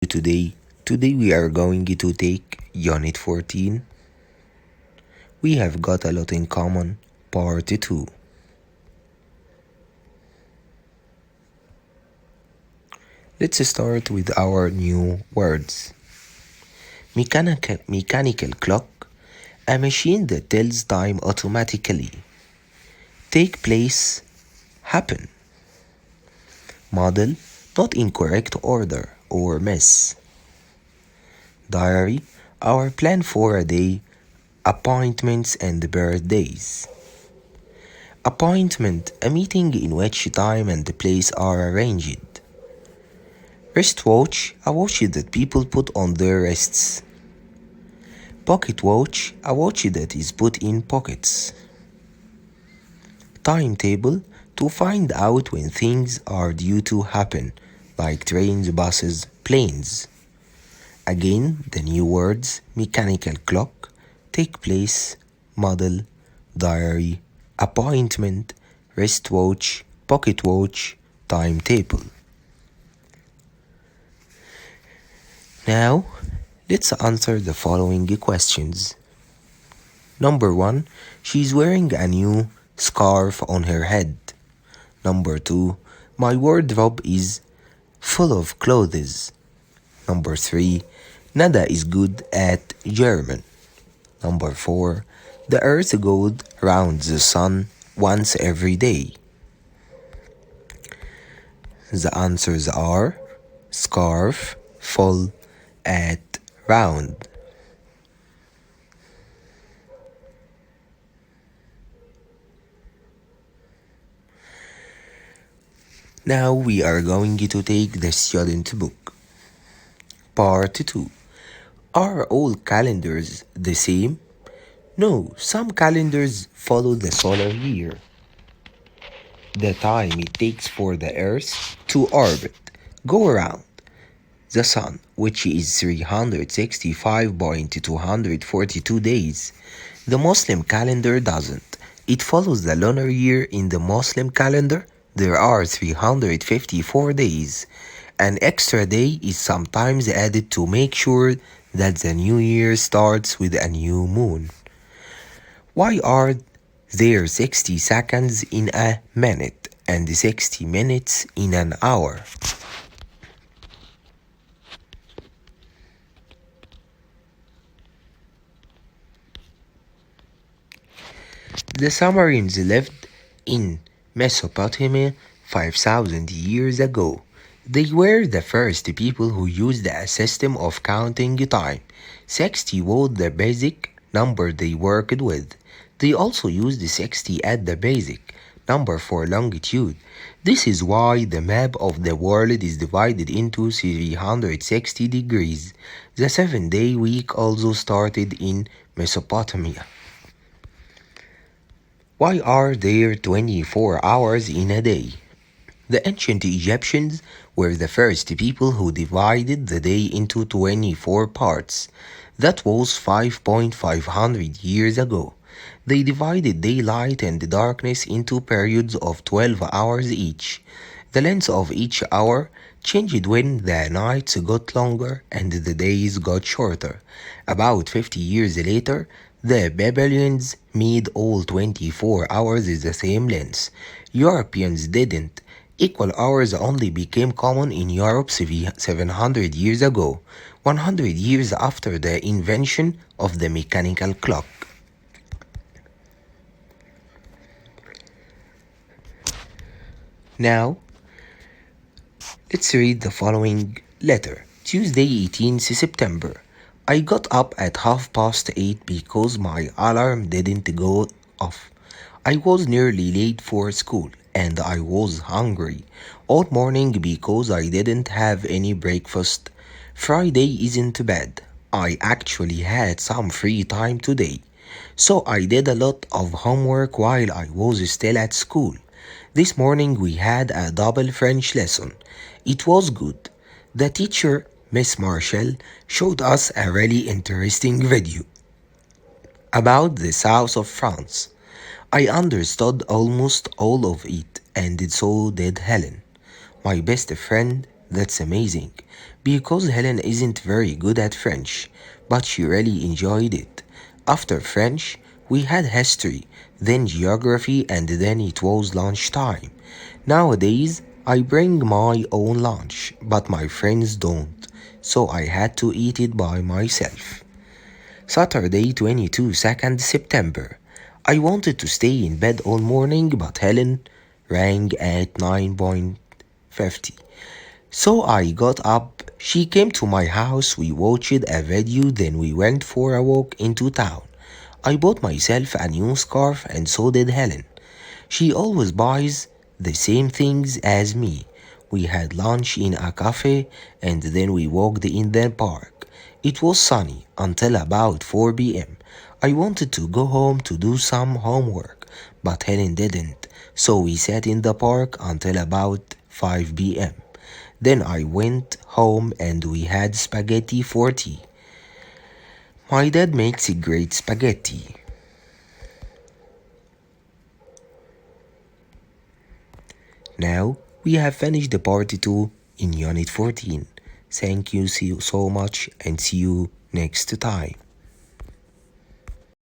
Today, today we are going to take Unit 14. We have got a lot in common, Part 2. Let's start with our new words. Mechanical clock, a machine that tells time automatically. Take place, happen. Model, not in correct order or mess. Diary, our plan for a day, appointments and birthdays. Appointment, a meeting in which time and place are arranged. Wristwatch, a watch that people put on their wrists. Pocket watch, a watch that is put in pockets. Timetable, to find out when things are due to happen, like trains, buses, planes. Again, the new words mechanical clock, take place, model, diary, appointment, wristwatch, pocket watch, timetable. Now, let's answer the following questions. Number 1, she's wearing a new scarf on her head. Number 2, my wardrobe is full of clothes. Number 3, Nada is good at German. Number 4, the earth goes round the sun once every day. The answers are scarf, full, at, round. Now we are going to take the student book. Part 2. Are all calendars the same? No, some calendars follow the solar year. The time it takes for the Earth to orbit, go around the Sun, which is 365.242 days. The Muslim calendar doesn't. It follows the lunar year. In the Muslim calendar, there are 354 days. An extra day is sometimes added to make sure that the new year starts with a new moon. Why are there 60 seconds in a minute and 60 minutes in an hour? The Sumerians lived in Mesopotamia 5,000 years ago. They were the first people who used a system of counting time. 60 was the basic number they worked with. They also used 60 as the basic number for longitude. This is why the map of the world is divided into 360 degrees. The 7-day week also started in Mesopotamia. Why are there 24 hours in a day? The ancient Egyptians were the first people who divided the day into 24 parts. That was 5,500 years ago. They divided daylight and darkness into periods of 12 hours each. The length of each hour changed when the nights got longer and the days got shorter. About 50 years later, the Babylonians made all 24 hours the same length. Europeans didn't. Equal hours only became common in Europe 700 years ago, 100 years after the invention of the mechanical clock. Now, let's read the following letter. Tuesday, 18th September. I got up at 8:30 because my alarm didn't go off. I was nearly late for school and I was hungry all morning because I didn't have any breakfast. Friday isn't bad. I actually had some free time today. So I did a lot of homework while I was still at school. This morning we had a double French lesson. It was good. The teacher, Miss Marshall, showed us a really interesting video about the south of France. I understood almost all of it, and so did Helen, my best friend. That's amazing. because Helen isn't very good at French, but she really enjoyed it. After French, we had history, then geography, and then it was lunchtime. Nowadays, I bring my own lunch, but my friends don't, so I had to eat it by myself. Saturday, 2nd September. I wanted to stay in bed all morning, but Helen rang at 9:50. So I got up. She came to my house, we watched a video, then we went for a walk into town. I bought myself a new scarf and so did Helen. She always buys the same things as me. We had lunch in a cafe and then we walked in the park. It was sunny until about 4 p.m. I wanted to go home to do some homework, but Helen didn't, so we sat in the park until about 5 p.m. Then I went home and we had spaghetti for tea. My dad makes great spaghetti. Now we have finished the part 2 in Unit 14. Thank you so much and see you next time.